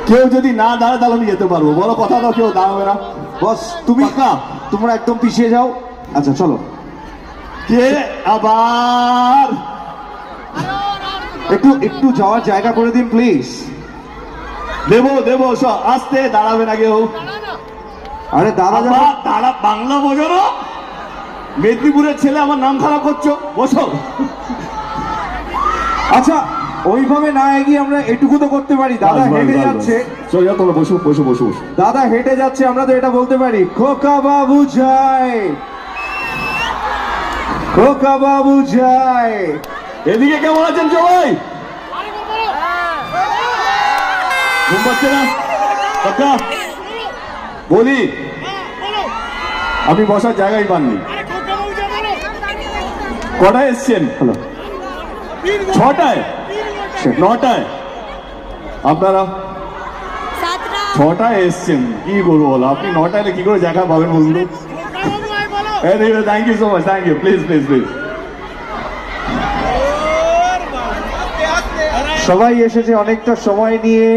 কেউ যদি না দাঁড়ায় তাহলে আমি যেতে পারবো, বলো কথা দাও, কেউ দাঁড়াবে না। বস তুমি তোমরা একদম পিছিয়ে যাও। আচ্ছা চলো, কে আবার একটু একটু যাওয়ার জায়গা করে দিন প্লিজ। দেবো দেবো, আসতে দাঁড়াবে না কেউ। আরে দাদা আবার দাঁড়া, বাংলা বোঝো না? মেদিনীপুরের ছেলে আমার নাম খারাপ করছো, বসো। আচ্ছা ওইভাবে না এগিয়ে আমরা এটুকু তো করতে পারি। দাদা হেঁটে যাচ্ছে, চলো তোমরা বসো বসো বসো বসো। দাদা হেঁটে যাচ্ছে, আমরা তো এটা বলতে পারি খোকা বাবু যায়, খোকা বাবু যায়। এদিকে কেমন আছেন সবাই? ঘুম পাচ্ছে না? কাকা বলি, আপনি বসার জায়গায় পাননি। কটায় এসছেন? হ্যালো, 6টায়? 9টায়? আপনারা 6টায় এসছেন, কি করবো বলো? আপনি 9টায় কি করে জায়গা পাবেন বলুন তো? Thank you so much, thank you. Please please please. সবাই এসেছে অনেকটা সময় নিয়ে।